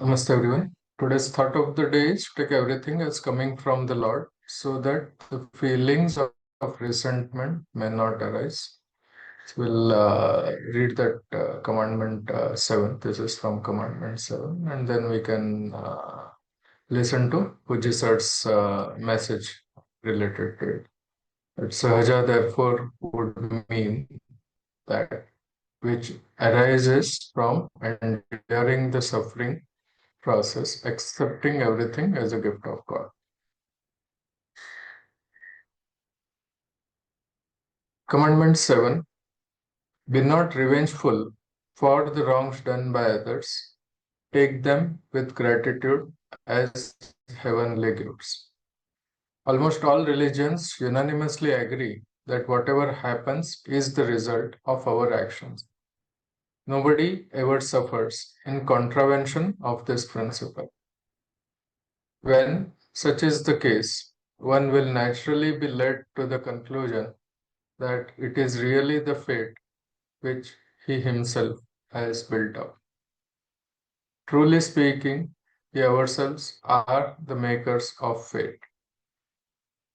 Namaste everyone. Today's thought of the day is take everything as coming from the Lord so that the feelings of resentment may not arise. So we'll read that Commandment 7. This is from Commandment 7, and then we can listen to Pujya Sir's message related to it. That Sahaja therefore would mean that which arises from enduring the suffering process, accepting everything as a gift of God. Commandment 7. Be not revengeful for the wrongs done by others. Take them with gratitude as heavenly gifts. Almost all religions unanimously agree that whatever happens is the result of our actions. Nobody ever suffers in contravention of this principle. When such is the case, one will naturally be led to the conclusion that it is really the fate which he himself has built up. Truly speaking, we ourselves are the makers of fate.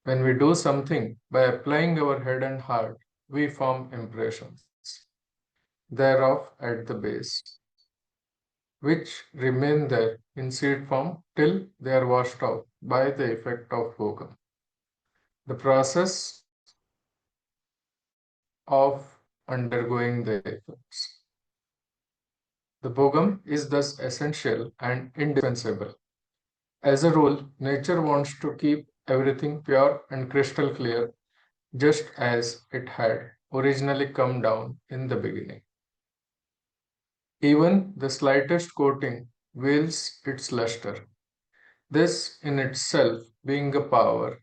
When we do something by applying our head and heart, we form impressions thereof at the base, which remain there in seed form till they are washed out by the effect of bhogam. The process of undergoing the effects. The bhogam is thus essential and indispensable. As a rule, nature wants to keep everything pure and crystal clear, just as it had originally come down in the beginning. Even the slightest coating veils its luster. This in itself, being a power,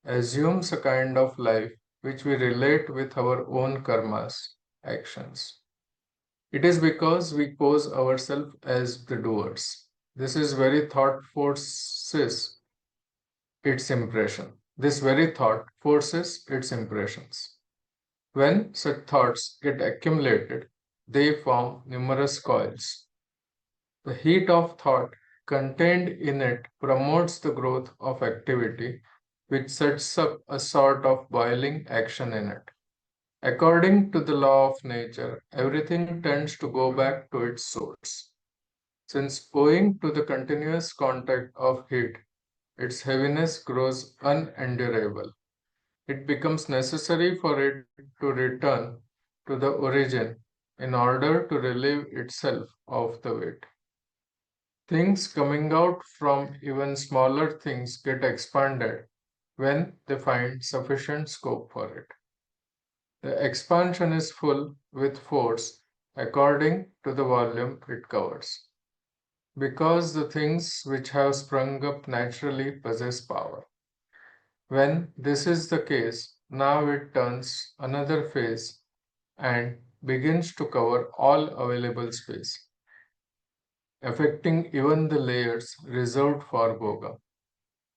assumes a kind of life which we relate with our own karmas, actions. It is because we pose ourselves as the doers. This is very thought forces its impression. This very thought forces its impressions. When such thoughts get accumulated, they form numerous coils. The heat of thought contained in it promotes the growth of activity, which sets up a sort of boiling action in it. According to the law of nature, everything tends to go back to its source. Since owing to the continuous contact of heat, its heaviness grows unendurable. It becomes necessary for it to return to the origin in order to relieve itself of the weight. Things coming out from even smaller things get expanded when they find sufficient scope for it. The expansion is full with force according to the volume it covers, because the things which have sprung up naturally possess power. When this is the case, now it turns another phase and begins to cover all available space, affecting even the layers reserved for Bhoga.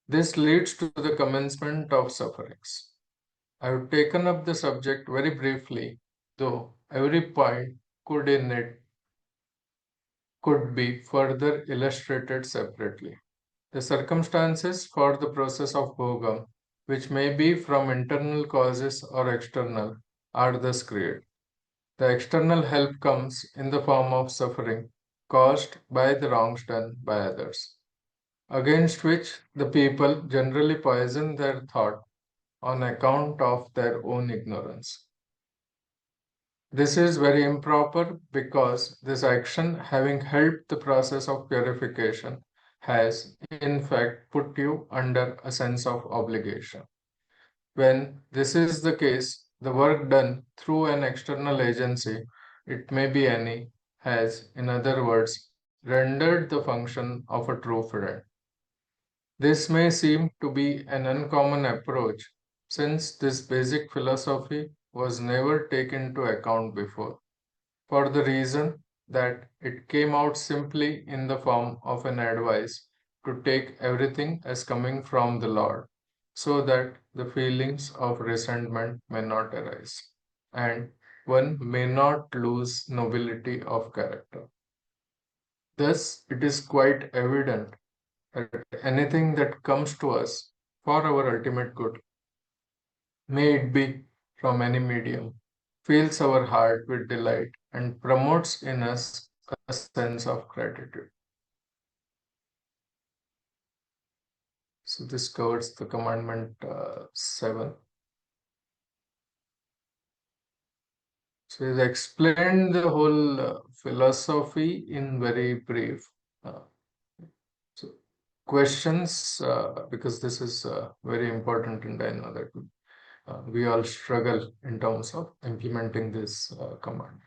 This leads to the commencement of sufferings. I have taken up the subject very briefly, though every point could in it could be further illustrated separately. The circumstances for the process of bhogam, which may be from internal causes or external, are thus created. The external help comes in the form of suffering caused by the wrongs done by others, against which the people generally poison their thought on account of their own ignorance. This is very improper because this action, having helped the process of purification, has in fact put you under a sense of obligation. When this is the case, the work done through an external agency, it may be any, has, in other words, rendered the function of a true friend. This may seem to be an uncommon approach, since this basic philosophy was never taken into account before, for the reason that it came out simply in the form of an advice to take everything as coming from the Lord, so that the feelings of resentment may not arise, and one may not lose nobility of character. Thus, it is quite evident that anything that comes to us for our ultimate good, may it be from any medium, fills our heart with delight and promotes in us a sense of gratitude. So, this covers the Commandment 7. So, he's explained the whole philosophy in very brief. So, questions, because this is very important, and I know that we all struggle in terms of implementing this command.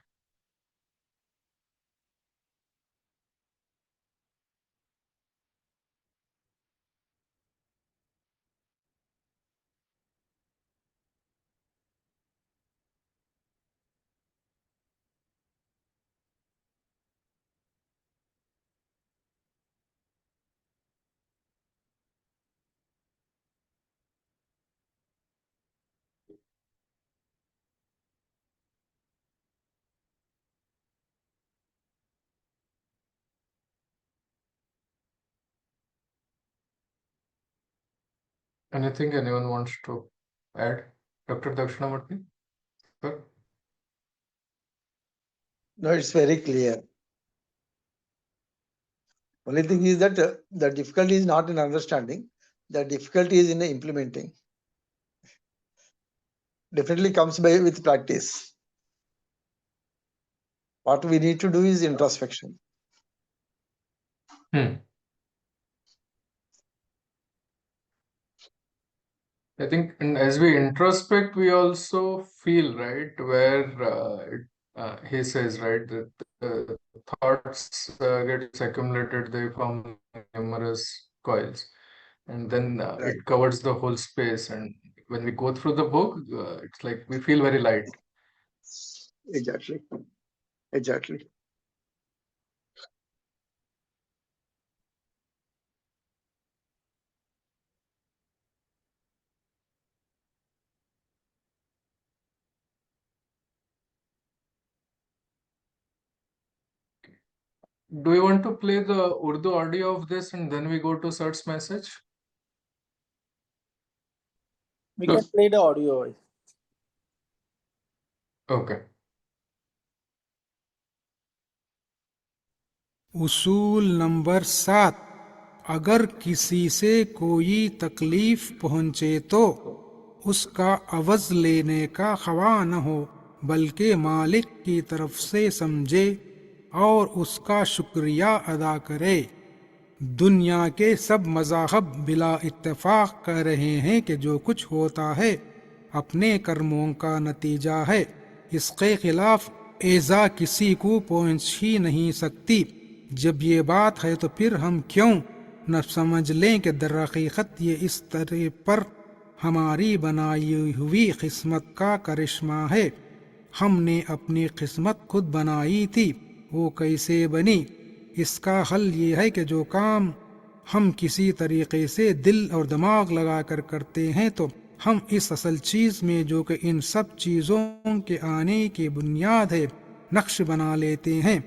Anything anyone wants to add? Dr. Dakshinamurthy? Sir? No, it's very clear. Only thing is that the difficulty is not in understanding. The difficulty is in implementing. Definitely comes by with practice. What we need to do is introspection. I think, and as we introspect, we also feel, right, where he says, right, that the thoughts gets accumulated, they form numerous coils, and then Right. it covers the whole space. And when we go through the book, it's like we feel very light. Exactly. Exactly. Do you want to play the Urdu audio of this and then we go to Sar's message? We can play the audio. Okay. उसूल number 7, अगर किसी से कोई तकलीफ पहुंचे तो उसका अवज़ लेने का ख्वाह न हो, बल्कि मालिक की तरफ से समझे और उसका शुक्रिया अदा करे। दुनिया के सब मज़ाहब बिला इत्तेफाक कह रहे हैं कि जो कुछ होता है अपने कर्मों का नतीजा है, इसके खिलाफ एज़ा किसी को पहुंच ही नहीं सकती। जब ये बात है तो फिर हम क्यों न समझ लें कि दरहकीकत ये इस तरह पर हमारी बनाई हुई किस्मत का करिश्मा है। हमने अपनी किस्मत खुद बनाई थी, वो कैसे बनी? इसका हल ये है कि जो काम हम किसी तरीके से दिल और दिमाग लगाकर करते हैं तो हम इस असल चीज़ में, जो कि इन सब चीज़ों के आने की बुनियाद है, नक्श बना लेते हैं,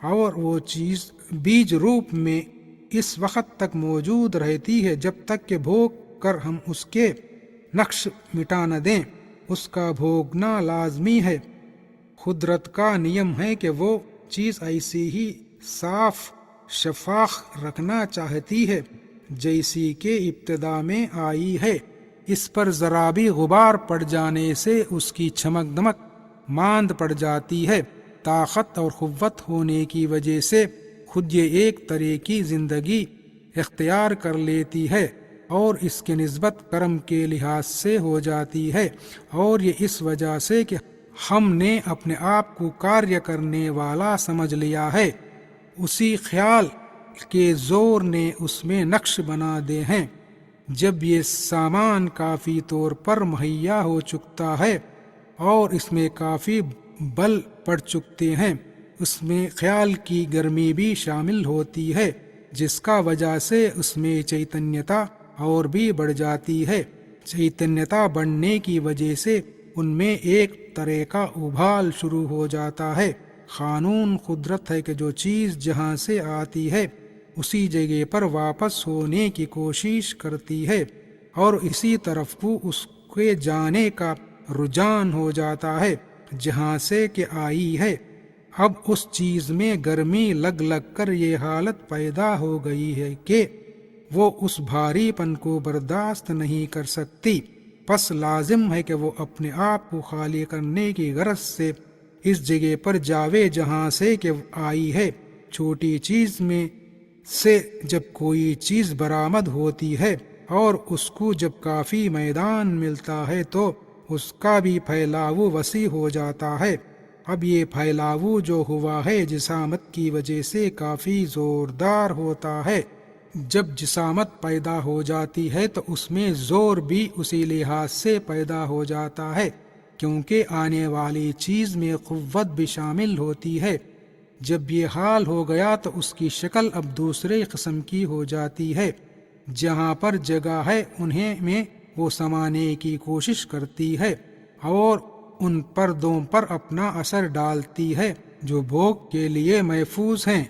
और वो चीज़ बीज रूप में इस वक्त तक मौजूद रहती है जब तक कि भोग कर हम उसके नक्श मिटा न दें। उसका भोगना लाजमी है। कुदरत का नियम है कि वो चीज़ ऐसी ही साफ शफाफ रखना चाहती है जैसी के इब्तिदा में आई है। इस पर ज़रा भी गुबार पड़ जाने से उसकी चमक दमक मांद पड़ जाती है। ताकत और क़ुव्वत होने की वजह से खुद ये एक तरह की ज़िंदगी इख्तियार कर लेती है और इसके निस्बत कर्म के लिहाज से हो जाती है, और ये इस वजह से कि हमने अपने आप को कार्य करने वाला समझ लिया है। उसी ख्याल के ज़ोर ने उसमें नक्श बना दे हैं। जब ये सामान काफ़ी तौर पर मुहैया हो चुकता है और इसमें काफ़ी बल पड़ चुकते हैं, उसमें ख्याल की गर्मी भी शामिल होती है, जिसका वजह से उसमें चैतन्यता और भी बढ़ जाती है। चैतन्यता बढ़ने की वजह से उनमें एक तरह का उबाल शुरू हो जाता है। قانون قدرت ہے کہ جو چیز جہاں سے آتی ہے اسی جگہ پر واپس ہونے کی کوشش کرتی ہے اور اسی طرف کو اس کے جانے کا رجحان ہو جاتا ہے جہاں سے کہ آئی ہے۔ اب اس چیز میں گرمی لگ لگ کر یہ حالت پیدا ہو گئی ہے کہ وہ اس بھاری پن کو برداشت نہیں کر سکتی، پس لازم ہے کہ وہ اپنے آپ کو خالی کرنے کی غرض سے اس جگہ پر جاوے جہاں سے کہ آئی ہے۔ چھوٹی چیز میں سے جب کوئی چیز برآمد ہوتی ہے اور اس کو جب کافی میدان ملتا ہے تو اس کا بھی پھیلاؤ وسیع ہو جاتا ہے۔ اب یہ پھیلاؤ جو ہوا ہے جسامت کی وجہ سے کافی زوردار ہوتا ہے۔ جب جسامت پیدا ہو جاتی ہے تو اس میں زور بھی اسی لحاظ سے پیدا ہو جاتا ہے کیونکہ آنے والی چیز میں قوت بھی شامل ہوتی ہے۔ جب یہ حال ہو گیا تو اس کی شکل اب دوسرے قسم کی ہو جاتی ہے۔ جہاں پر جگہ ہے انہیں میں وہ سمانے کی کوشش کرتی ہے اور ان پردوں پر اپنا اثر ڈالتی ہے جو بھوگ کے لیے محفوظ ہیں۔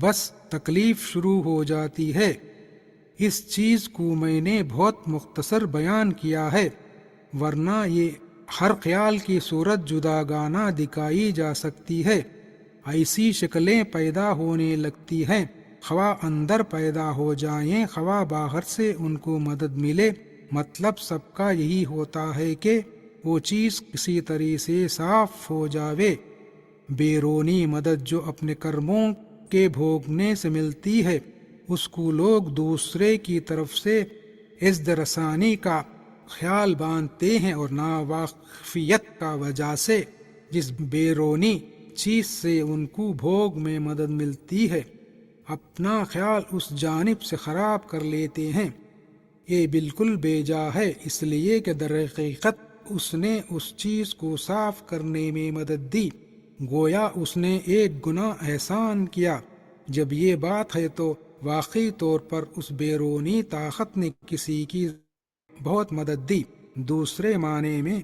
بس تکلیف شروع ہو جاتی ہے۔ اس چیز کو میں نے بہت مختصر بیان کیا ہے، ورنہ یہ ہر خیال کی صورت جداگانہ دکھائی جا سکتی ہے۔ ایسی شکلیں پیدا ہونے لگتی ہیں، خواہ اندر پیدا ہو جائیں خواہ باہر سے ان کو مدد ملے۔ مطلب سب کا یہی ہوتا ہے کہ وہ چیز کسی طرح سے صاف ہو جاوے۔ بیرونی مدد جو اپنے کرموں کے بھوگنے سے ملتی ہے اس کو لوگ دوسرے کی طرف سے عزت رسانی کا خیال باندھتے ہیں اور ناواقفیت کا وجہ سے جس بیرونی چیز سے ان کو بھوگ میں مدد ملتی ہے اپنا خیال اس جانب سے خراب کر لیتے ہیں۔ یہ بالکل بے جا ہے، اس لیے کہ در حقیقت اس نے اس چیز کو صاف کرنے میں مدد دی، گویا اس نے ایک گناہ احسان کیا۔ جب یہ بات ہے تو واقعی طور پر اس بیرونی طاقت نے کسی کی بہت مدد دی، دوسرے معنی میں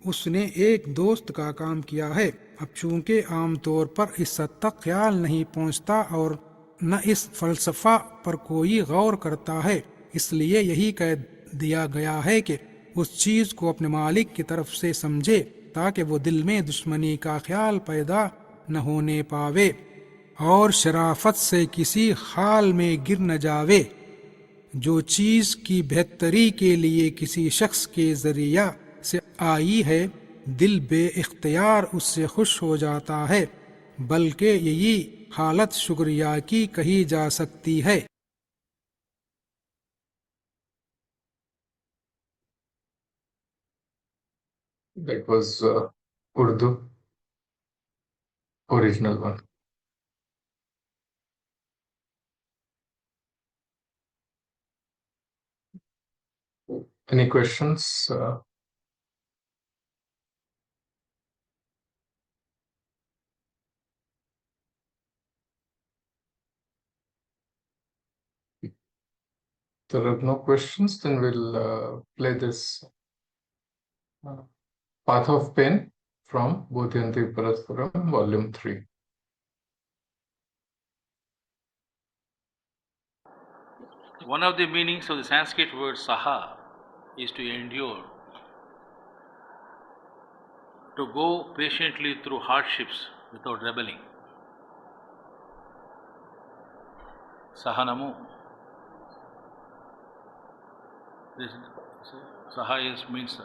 اس نے ایک دوست کا کام کیا ہے۔ اب چونکہ عام طور پر اس حد تک خیال نہیں پہنچتا اور نہ اس فلسفہ پر کوئی غور کرتا ہے، اس لیے یہی کہہ دیا گیا ہے کہ اس چیز کو اپنے مالک کی طرف سے سمجھے تاکہ وہ دل میں دشمنی کا خیال پیدا نہ ہونے پاوے اور شرافت سے کسی حال میں گر نہ جاوے۔ جو چیز کی بہتری کے لیے کسی شخص کے ذریعہ سے آئی ہے دل بے اختیار اس سے خوش ہو جاتا ہے، بلکہ یہی حالت شکریہ کی کہی جا سکتی ہے۔ That was Urdu, original one. Any questions? There are no questions, then we'll play this Path of Pain from Bodhayanti Parasparam, Volume 3. One of the meanings of the Sanskrit word saha is to endure, to go patiently through hardships without rebelling. Sahanamu. This saha means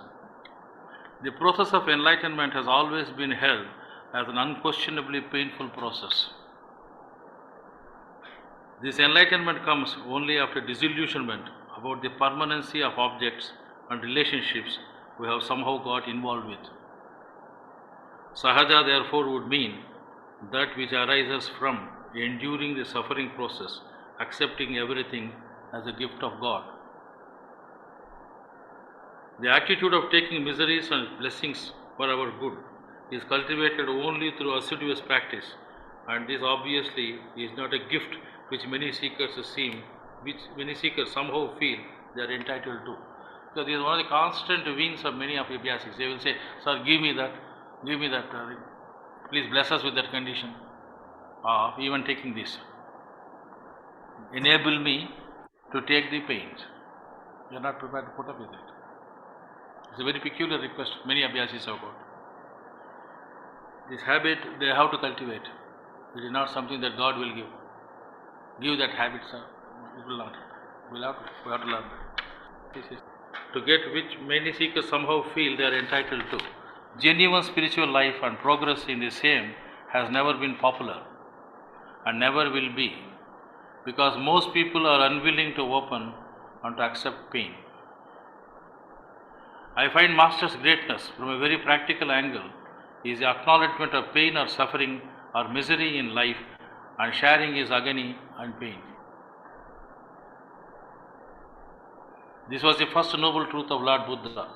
the process of enlightenment has always been held as an unquestionably painful process. This enlightenment comes only after disillusionment about the permanency of objects and relationships we have somehow got involved with. Sahaja therefore would mean that which arises from enduring the suffering process, accepting everything as a gift of God. The attitude of taking miseries and blessings for our good is cultivated only through assiduous practice, and this obviously is not a gift which many seekers somehow feel they are entitled to. So this is one of the constant wings of many of the abhyasics. They will say, "Sir, give me that, give me that." please bless us with that condition of even taking this. Enable me to take the pains. We are not prepared to put up with it. It's a very peculiar request many abhyasis have got. This habit they have to cultivate. It is not something that God will give. Give that habit, sir. It will not. We have to learn that. This is to get which many seekers somehow feel they are entitled to. Genuine spiritual life and progress in the same has never been popular and never will be, because most people are unwilling to open and to accept pain. I find Master's greatness from a very practical angle is the acknowledgement of pain or suffering or misery in life and sharing his agony and pain. This was the first noble truth of Lord Buddha.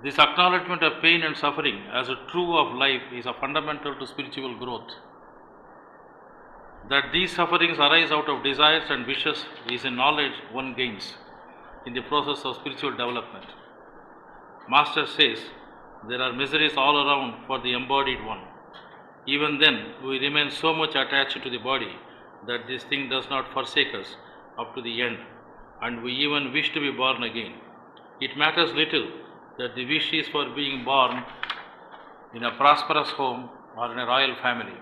This acknowledgement of pain and suffering as a true of life is a fundamental to spiritual growth. That these sufferings arise out of desires and wishes is a knowledge one gains in the process of spiritual development. Master says there are miseries all around for the embodied one. Even then, we remain so much attached to the body that this thing does not forsake us up to the end, and we even wish to be born again. It matters little that the wish is for being born in a prosperous home or in a royal family,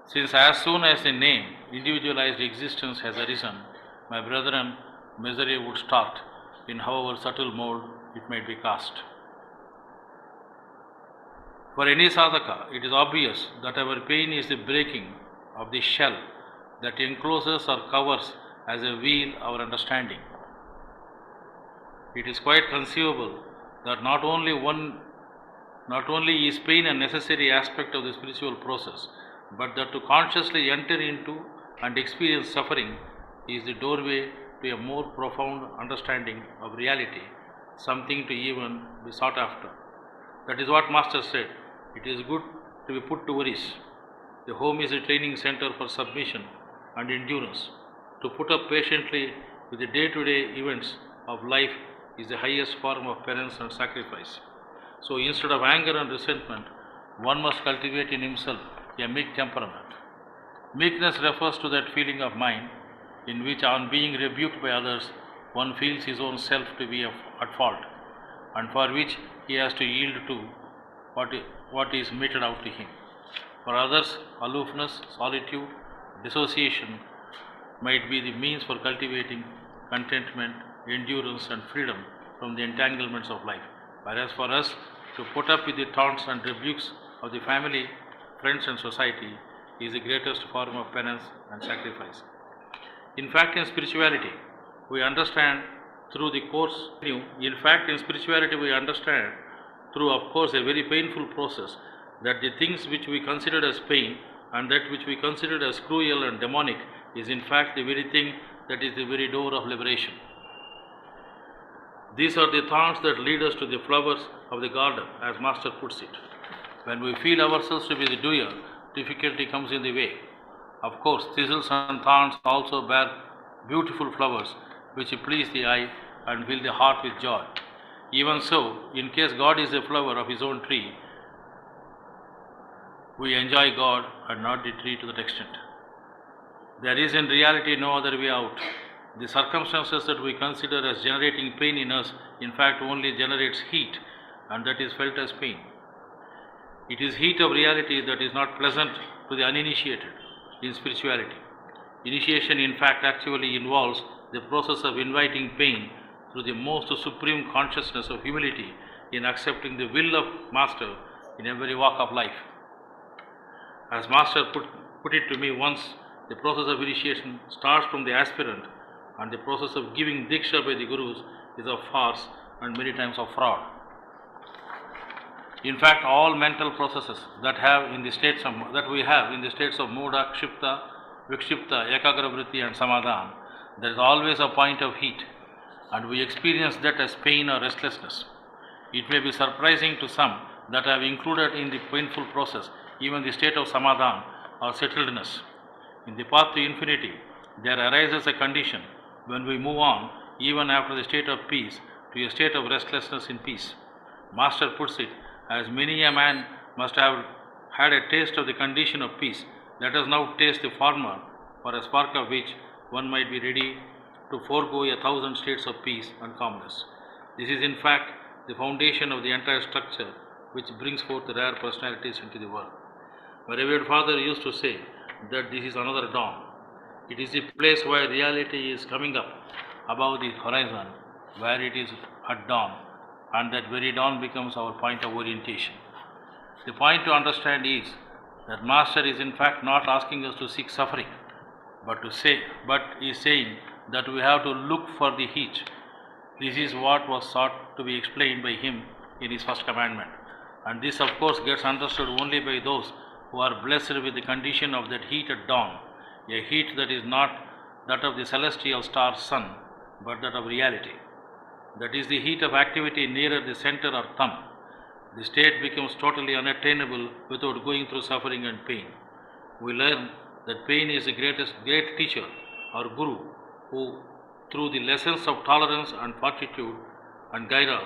since as soon as the name individualized existence has arisen, my brethren, misery would start in however subtle mold it might be cast. For any sadhaka, it is obvious that our pain is the breaking of the shell that encloses or covers as a veil our understanding. It is quite conceivable that not only is pain a necessary aspect of the spiritual process, but that to consciously enter into and experience suffering is the doorway to a more profound understanding of reality, something to even be sought after. That is what Master said. It is good to be put to worries. The home is a training center for submission and endurance. To put up patiently with the day-to-day events of life is the highest form of penance and sacrifice. So instead of anger and resentment, one must cultivate in himself a meek temperament. Meekness refers to that feeling of mind in which, on being rebuked by others, one feels his own self to be at fault, and for which he has to yield to what is meted out to him. For others, aloofness, solitude, dissociation might be the means for cultivating contentment, endurance and freedom from the entanglements of life. Whereas for us, to put up with the taunts and rebukes of the family, friends and society is the greatest form of penance and sacrifice. In fact, in spirituality, we understand through, of course, a very painful process, that the things which we considered as pain and that which we considered as cruel and demonic is in fact the very thing that is the very door of liberation. These are the thorns that lead us to the flowers of the garden, as Master puts it. When we feel ourselves to be the doer, difficulty comes in the way. Of course, thistles and thorns also bear beautiful flowers which please the eye and fill the heart with joy. Even so, in case God is a flower of his own tree, we enjoy God and not the tree to that extent. There is in reality no other way out. The circumstances that we consider as generating pain in us, in fact, only generates heat, and that is felt as pain. It is heat of reality that is not pleasant to the uninitiated in spirituality. Initiation, in fact, actually involves the process of inviting pain through the most supreme consciousness of humility in accepting the will of Master in every walk of life. As Master put it to me once, the process of initiation starts from the aspirant, and the process of giving diksha by the gurus is of farce and many times of fraud. In fact, all mental processes that we have in the states of Mudha, Kshipta, Vikshipta, Ekagra Vritti and Samadhan, there is always a point of heat, and we experience that as pain or restlessness. It may be surprising to some that I have included in the painful process even the state of Samadhan or settledness. In the path to infinity, there arises a condition when we move on, even after the state of peace, to a state of restlessness in peace. Master puts it, as many a man must have had a taste of the condition of peace. Let us now taste the former, for a spark of which one might be ready to forego 1,000 states of peace and calmness. This is in fact the foundation of the entire structure which brings forth the rare personalities into the world. My revered father used to say that this is another dawn. It is the place where reality is coming up above the horizon, where it is at dawn, and that very dawn becomes our point of orientation. The point to understand is that Master is in fact not asking us to seek suffering, but is saying that we have to look for the heat. This is what was sought to be explained by him in his first commandment. And this of course gets understood only by those who are blessed with the condition of that heat at dawn, a heat that is not that of the celestial star sun, but that of reality. That is the heat of activity nearer the center or thumb. The state becomes totally unattainable without going through suffering and pain. We learn that pain is the great teacher or guru who, through the lessons of tolerance and fortitude and gaira,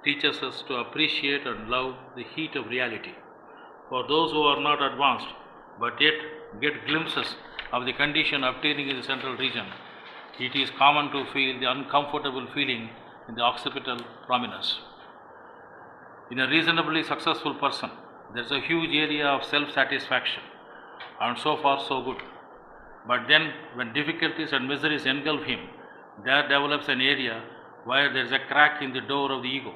teaches us to appreciate and love the heat of reality. For those who are not advanced, but yet get glimpses of the condition obtaining in the central region, it is common to feel the uncomfortable feeling in the occipital prominence. In a reasonably successful person, there is a huge area of self-satisfaction, and so far so good. But then, when difficulties and miseries engulf him, there develops an area where there is a crack in the door of the ego,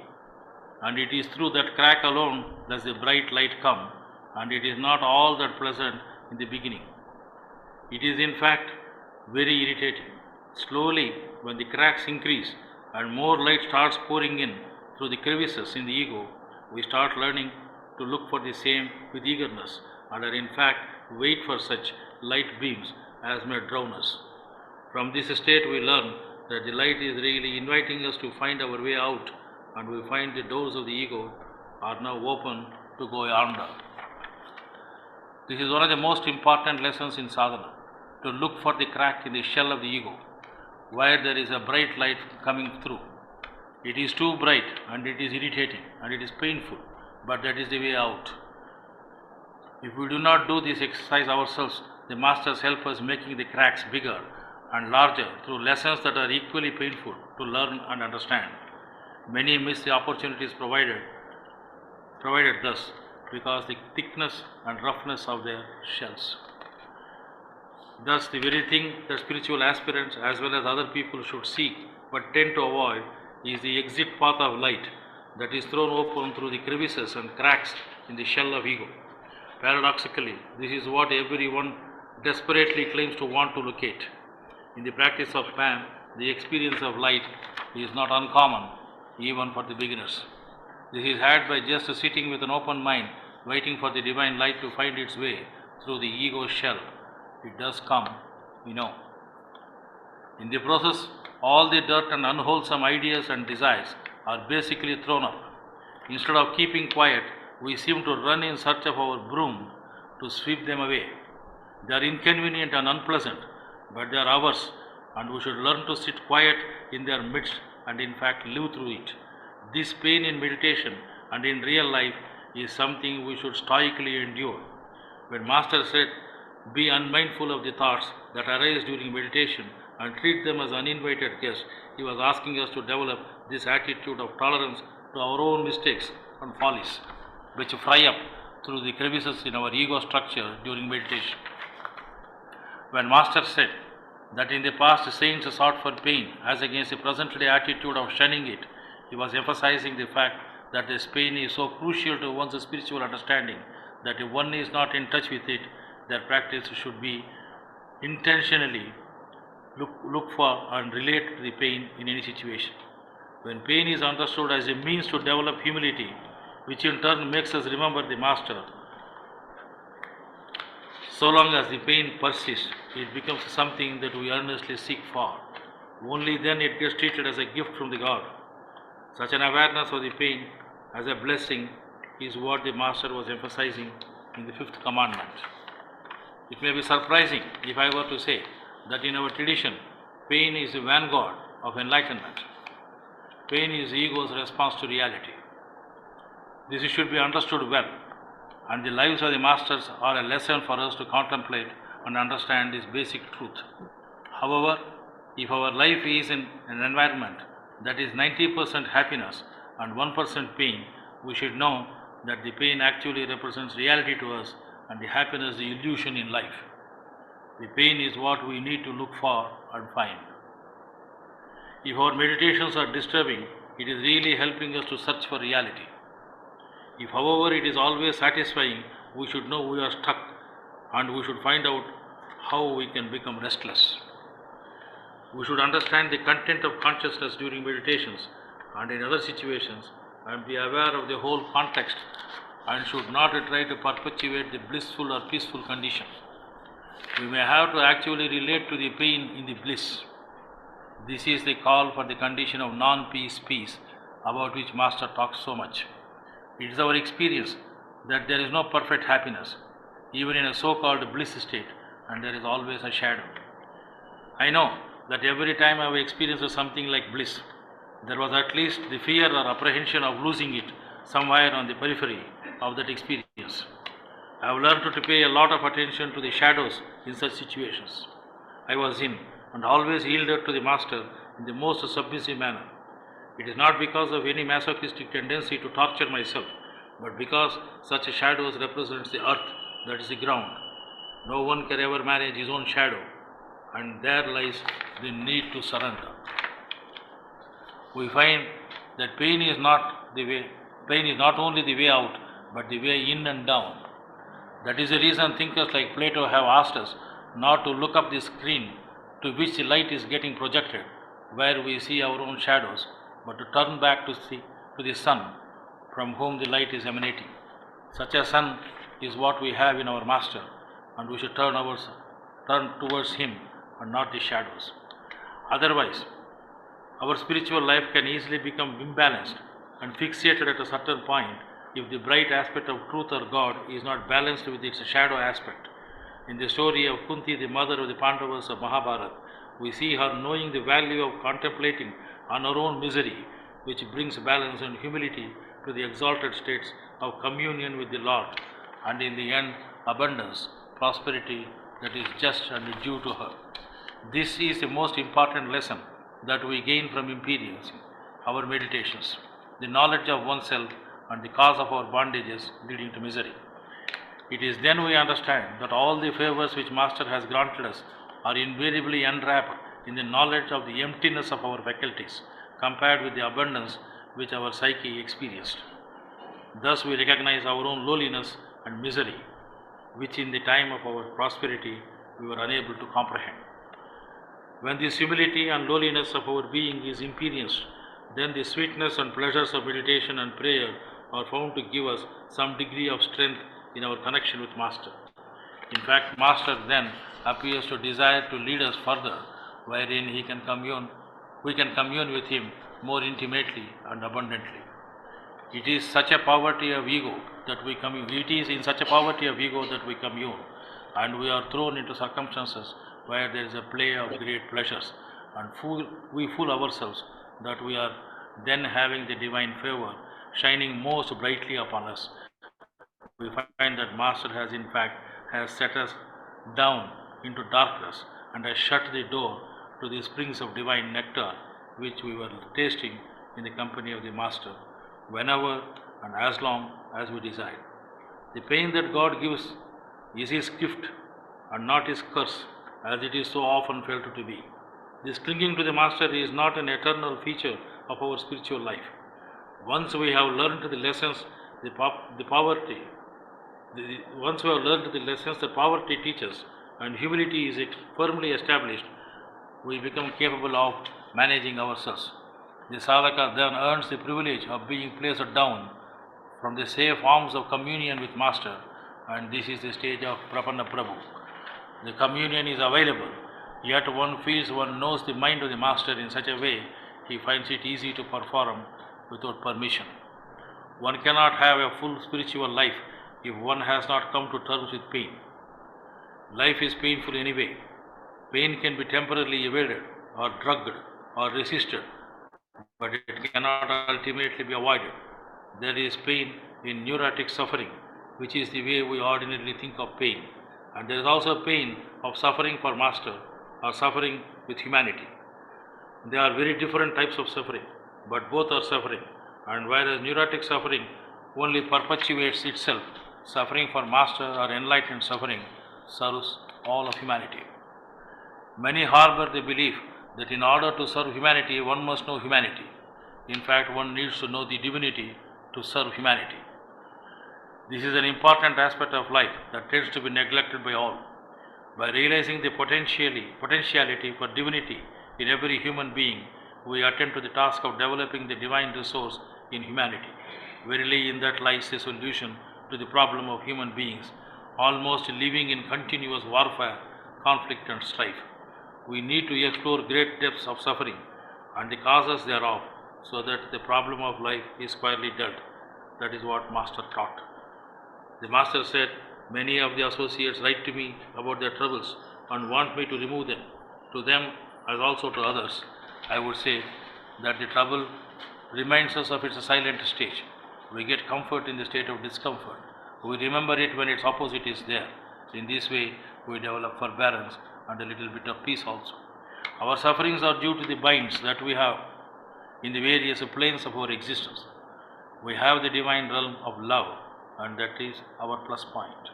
and it is through that crack alone does the bright light come, and it is not all that pleasant in the beginning. It is in fact very irritating. Slowly, when the cracks increase and more light starts pouring in through the crevices in the ego, we start learning to look for the same with eagerness, and are in fact wait for such light beams as may drown us. From this state we learn that the light is really inviting us to find our way out, and we find the doors of the ego are now open to go yonder. This is one of the most important lessons in sadhana, to look for the crack in the shell of the ego, where there is a bright light coming through. It is too bright, and it is irritating, and it is painful, but that is the way out. If we do not do this exercise ourselves, the masters help us making the cracks bigger and larger through lessons that are equally painful to learn and understand. Many miss the opportunities provided thus because the thickness and roughness of their shells. Thus, the very thing that spiritual aspirants as well as other people should seek but tend to avoid is the exit path of light that is thrown open through the crevices and cracks in the shell of ego. Paradoxically, this is what everyone desperately claims to want to locate. In the practice of PAM, the experience of light is not uncommon even for the beginners. This is had by just sitting with an open mind, waiting for the divine light to find its way through the ego shell. It does come, we know. In the process, all the dirt and unwholesome ideas and desires are basically thrown up. Instead of keeping quiet, we seem to run in search of our broom to sweep them away. They are inconvenient and unpleasant, but they are ours, and we should learn to sit quiet in their midst and in fact live through it. This pain in meditation and in real life is something we should stoically endure. When Master said, "Be unmindful of the thoughts that arise during meditation and treat them as uninvited guests," he was asking us to develop this attitude of tolerance to our own mistakes and follies, which fry up through the crevices in our ego structure during meditation. When Master said that in the past saints sought for pain as against the present day attitude of shunning it, he was emphasizing the fact that this pain is so crucial to one's spiritual understanding that if one is not in touch with it, their practice should be intentionally look for and relate to the pain in any situation. When pain is understood as a means to develop humility, which in turn makes us remember the Master, so long as the pain persists, it becomes something that we earnestly seek for. Only then it gets treated as a gift from the God. Such an awareness of the pain as a blessing is what the Master was emphasizing in the fifth commandment. It may be surprising if I were to say that in our tradition, pain is the vanguard of enlightenment. Pain is ego's response to reality. This should be understood well, and the lives of the masters are a lesson for us to contemplate and understand this basic truth. However, if our life is in an environment that is 90% happiness and 1% pain, we should know that the pain actually represents reality to us and the happiness the illusion in life. The pain is what we need to look for and find. If our meditations are disturbing, it is really helping us to search for reality. If, however, it is always satisfying, we should know we are stuck and we should find out how we can become restless. We should understand the content of consciousness during meditations and in other situations and be aware of the whole context and should not try to perpetuate the blissful or peaceful condition. We may have to actually relate to the pain in the bliss. This is the call for the condition of non-peace peace about which Master talks so much. It is our experience that there is no perfect happiness, even in a so-called bliss state, and there is always a shadow. I know that every time I have experienced something like bliss, there was at least the fear or apprehension of losing it somewhere on the periphery of that experience. I have learned to pay a lot of attention to the shadows in such situations I was in, and always yielded to the Master in the most submissive manner. It is not because of any masochistic tendency to torture myself, but because such shadows represents the earth, that is the ground. No one can ever manage his own shadow, and there lies the need to surrender. We find that pain is not only the way out, but the way in and down. That is the reason thinkers like Plato have asked us not to look up the screen to which the light is getting projected, where we see our own shadows, but to turn back to the sun from whom the light is emanating. Such a sun is what we have in our Master, and we should turn towards him and not the shadows. Otherwise, our spiritual life can easily become imbalanced and fixated at a certain point if the bright aspect of truth or God is not balanced with its shadow aspect. In the story of Kunti, the mother of the Pandavas of Mahabharata, we see her knowing the value of contemplating on her own misery, which brings balance and humility to the exalted states of communion with the Lord, and in the end, abundance, prosperity that is just and due to her. This is the most important lesson that we gain from imperience, our meditations, the knowledge of oneself and the cause of our bondages leading to misery. It is then we understand that all the favors which Master has granted us are invariably enwrapped in the knowledge of the emptiness of our faculties compared with the abundance which our psyche experienced. Thus we recognize our own lowliness and misery, which in the time of our prosperity we were unable to comprehend. When this humility and lowliness of our being is experienced, then the sweetness and pleasures of meditation and prayer are found to give us some degree of strength in our connection with Master. In fact, Master then appears to desire to lead us further, wherein we can commune with him more intimately and abundantly. It is in such a poverty of ego that we commune, and we are thrown into circumstances where there is a play of great pleasures, and we fool ourselves that we are then having the divine favor shining most brightly upon us. We find that Master has in fact set us down into darkness and has shut the door to the springs of divine nectar which we were tasting in the company of the Master, whenever and as long as we desire. The pain that God gives is his gift and not his curse, as it is so often felt to be. This clinging to the Master is not an eternal feature of our spiritual life. Once we have learned the lessons that poverty teaches and humility is firmly established, we become capable of managing ourselves. The sadhaka then earns the privilege of being placed down from the safe arms of communion with Master, and this is the stage of Prapanna Prabhu. The communion is available, yet one feels one knows the mind of the Master in such a way he finds it easy to perform without permission. One cannot have a full spiritual life if one has not come to terms with pain. Life is painful anyway. Pain can be temporarily evaded or drugged or resisted, but it cannot ultimately be avoided. There is pain in neurotic suffering, which is the way we ordinarily think of pain. And there is also pain of suffering for master or suffering with humanity. They are very different types of suffering, but both are suffering. And whereas neurotic suffering only perpetuates itself, suffering for master or enlightened suffering serves all of humanity. Many harbor the belief that in order to serve humanity, one must know humanity. In fact, one needs to know the divinity to serve humanity. This is an important aspect of life that tends to be neglected by all. By realizing the potentiality for divinity in every human being, we attend to the task of developing the divine resource in humanity. Verily, in that lies the solution to the problem of human beings, almost living in continuous warfare, conflict and strife. We need to explore great depths of suffering and the causes thereof, so that the problem of life is squarely dealt. That is what Master taught. The Master said, many of the associates write to me about their troubles and want me to remove them. To them, as also to others, I would say that the trouble reminds us of its silent stage. We get comfort in the state of discomfort. We remember it when its opposite is there. In this way, we develop forbearance and a little bit of peace also. Our sufferings are due to the binds that we have in the various planes of our existence. We have the divine realm of love, and that is our plus point.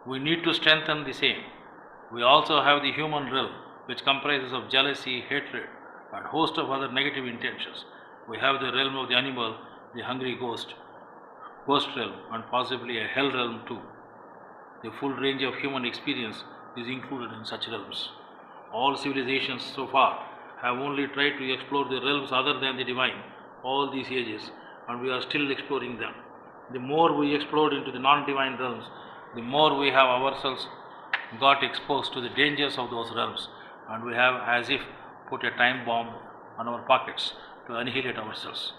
We need to strengthen the same. We also have the human realm, which comprises of jealousy, hatred, and a host of other negative intentions. We have the realm of the animal, the hungry ghost realm, and possibly a hell realm too. The full range of human experience is included in such realms. All civilizations so far have only tried to explore the realms other than the divine all these ages, and we are still exploring them. The more we explored into the non-divine realms, the more we have ourselves got exposed to the dangers of those realms, and we have as if put a time bomb on our pockets to annihilate ourselves.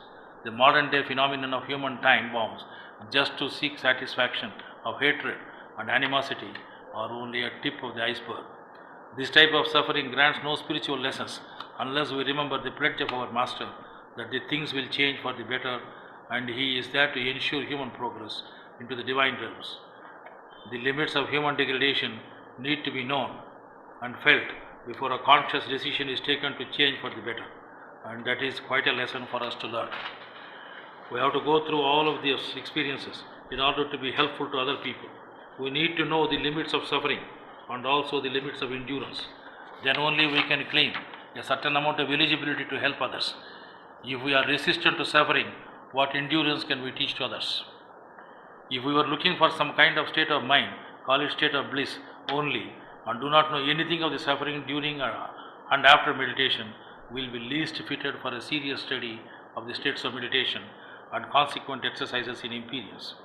The modern day phenomenon of human time bombs, just to seek satisfaction of hatred and animosity, are only a tip of the iceberg. This type of suffering grants no spiritual lessons unless we remember the pledge of our Master that the things will change for the better, and he is there to ensure human progress into the divine realms. The limits of human degradation need to be known and felt before a conscious decision is taken to change for the better, and that is quite a lesson for us to learn. We have to go through all of these experiences in order to be helpful to other people. We need to know the limits of suffering and also the limits of endurance. Then only we can claim a certain amount of eligibility to help others. If we are resistant to suffering, what endurance can we teach to others? If we were looking for some kind of state of mind, call it state of bliss only, and do not know anything of the suffering during and after meditation, we will be least fitted for a serious study of the states of meditation and consequent exercises in imperience.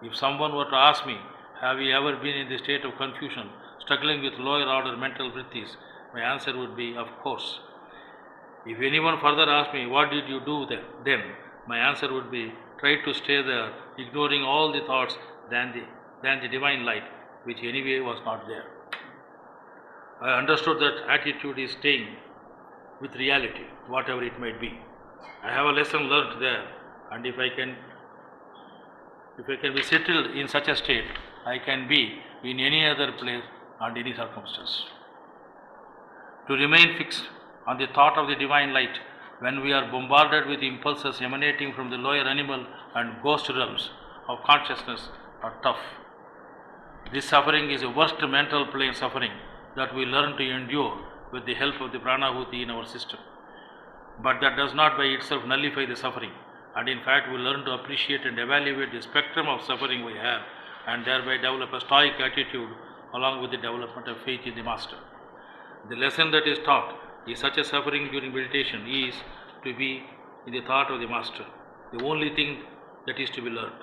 If someone were to ask me, have you ever been in the state of confusion, struggling with lower order mental vrittis, my answer would be, of course. If anyone further asked me, what did you do then? My answer would be, try to stay there, ignoring all the thoughts than the divine light, which anyway was not there. I understood that attitude is staying with reality, whatever it might be. I have a lesson learned there, and if I can be settled in such a state, I can be in any other place and any circumstance. To remain fixed on the thought of the divine light when we are bombarded with impulses emanating from the lower animal and ghost realms of consciousness are tough. This suffering is the worst mental plane suffering that we learn to endure with the help of the pranahuti in our system. But that does not by itself nullify the suffering, and in fact we learn to appreciate and evaluate the spectrum of suffering we have, and thereby develop a stoic attitude along with the development of faith in the Master. The lesson that is taught is such a suffering during meditation is to be in the thought of the Master, the only thing that is to be learned.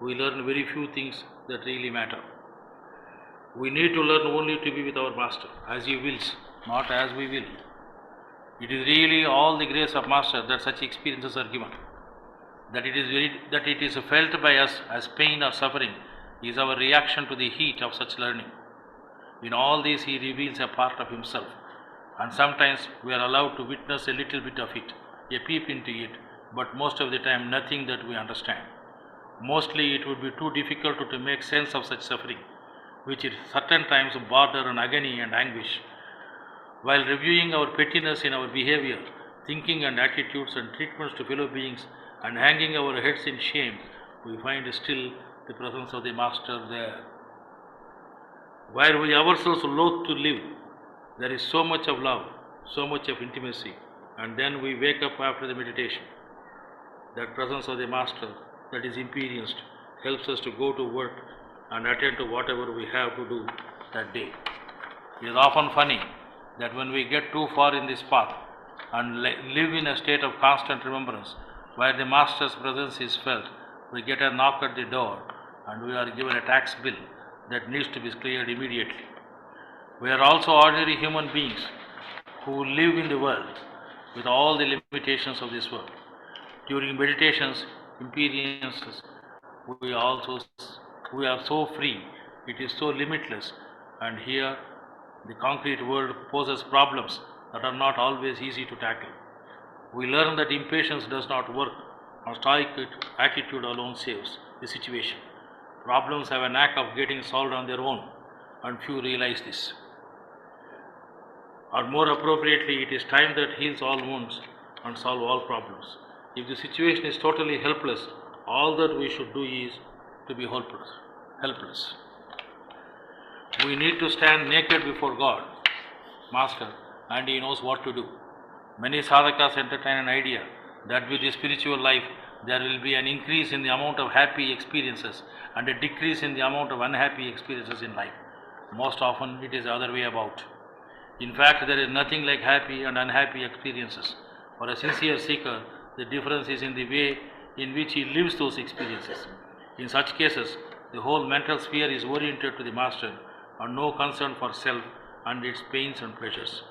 We learn very few things that really matter. We need to learn only to be with our Master as He wills, not as we will. It is really all the grace of Master that such experiences are given. That it is felt by us as pain or suffering is our reaction to the heat of such learning. In all this He reveals a part of Himself, and sometimes we are allowed to witness a little bit of it, a peep into it, but most of the time nothing that we understand. Mostly it would be too difficult to make sense of such suffering, which at certain times border on agony and anguish. While reviewing our pettiness in our behavior, thinking and attitudes and treatments to fellow beings, and hanging our heads in shame, we find still the presence of the Master there. Where we ourselves loathe to live, there is so much of love, so much of intimacy, and then we wake up after the meditation. That presence of the Master that is experienced helps us to go to work and attend to whatever we have to do that day. It is often funny that when we get too far in this path and live in a state of constant remembrance, where the Master's presence is felt, we get a knock at the door and we are given a tax bill that needs to be cleared immediately. We are also ordinary human beings who live in the world with all the limitations of this world. During meditations, experiences, we are so free, it is so limitless, and here the concrete world poses problems that are not always easy to tackle. We learn that impatience does not work, and stoic attitude alone saves the situation. Problems have a knack of getting solved on their own, and few realize this. Or more appropriately, it is time that heals all wounds and solve all problems. If the situation is totally helpless, all that we should do is to be helpless. We need to stand naked before God, Master, and He knows what to do. Many sadhakas entertain an idea that with the spiritual life there will be an increase in the amount of happy experiences and a decrease in the amount of unhappy experiences in life. Most often it is the other way about. In fact, there is nothing like happy and unhappy experiences. For a sincere seeker, the difference is in the way in which he lives those experiences. In such cases, the whole mental sphere is oriented to the Master and no concern for self and its pains and pleasures.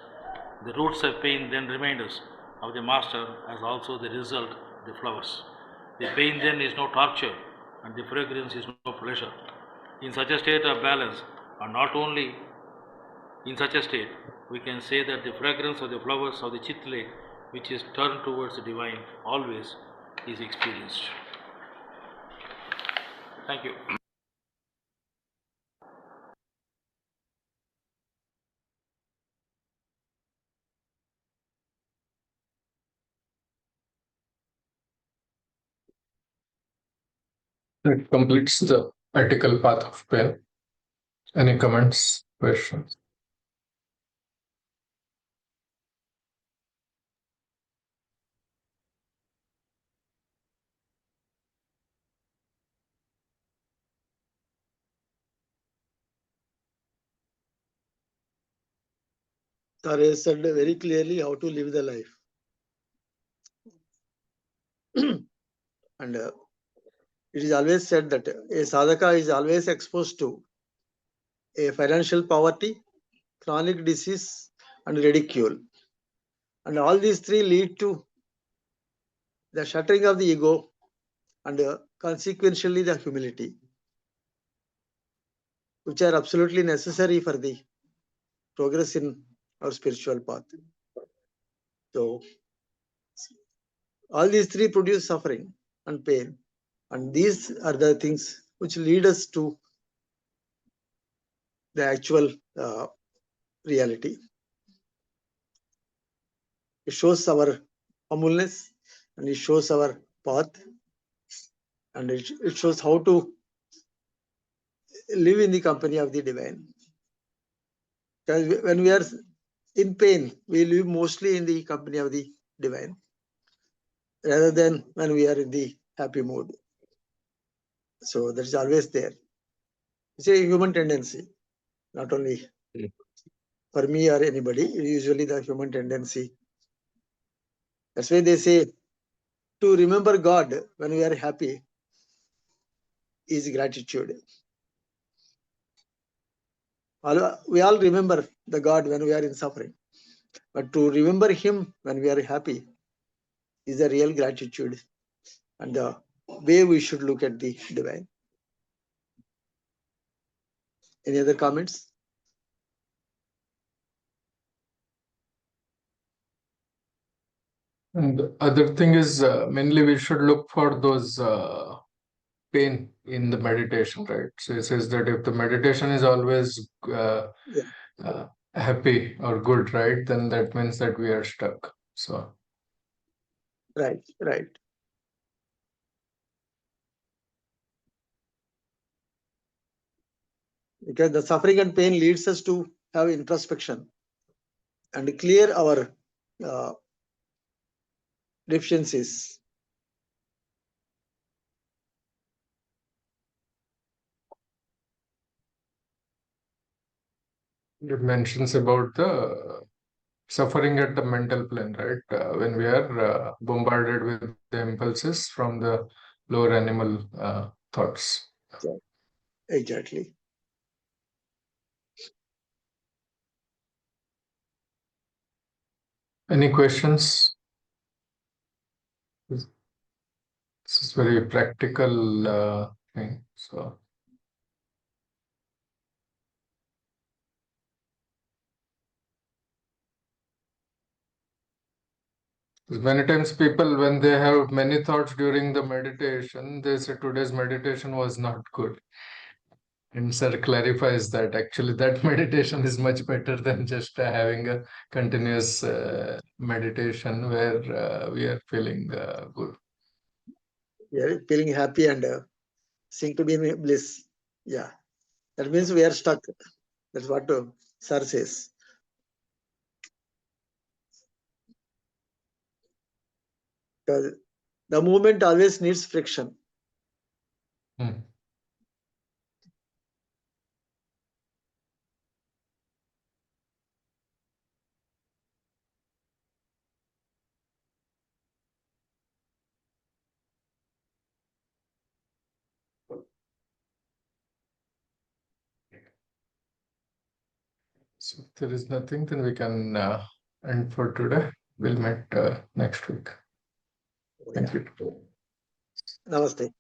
The roots of pain then remind us of the Master as also the result, the flowers. The pain then is no torture and the fragrance is no pleasure. In such a state of balance, and not only in such a state, we can say that the fragrance of the flowers of the Chit Lake, which is turned towards the divine, always is experienced. Thank you. That completes the ethical path of pain. Any comments, questions? Sir has said very clearly how to live the life. And it is always said that a sadhaka is always exposed to a financial poverty, chronic disease, and ridicule. And all these three lead to the shattering of the ego and consequentially the humility, which are absolutely necessary for the progress in our spiritual path. So, all these three produce suffering and pain, and these are the things which lead us to the actual reality. It shows our humbleness and it shows our path, and it shows how to live in the company of the divine. Because when we are in pain, we live mostly in the company of the divine rather than when we are in the happy mood. So that's always there. It's a human tendency, not only for me or anybody, usually the human tendency. That's why they say to remember God when we are happy is gratitude. We all remember the God when we are in suffering, but to remember Him when we are happy is a real gratitude and the way we should look at the divine. Any other comments? And the other thing is mainly we should look for those pain in the meditation, right? So it says that if the meditation is always happy or good, right, then that means that we are stuck. So Right. Because the suffering and pain leads us to have introspection and clear our deficiencies. it mentions about the suffering at the mental plane, right? When we are bombarded with the impulses from the lower animal thoughts. Exactly. Any questions? This is very practical thing. So many times people, when they have many thoughts during the meditation, they say today's meditation was not good. And sir clarifies that actually that meditation is much better than just having a continuous meditation where we are feeling good. We are feeling happy and seem to be in bliss. Yeah. That means we are stuck. That's what Sir says. Because the movement always needs friction. Hmm. So if there is nothing, then we can end for today. We'll meet next week. Thank you. Namaste.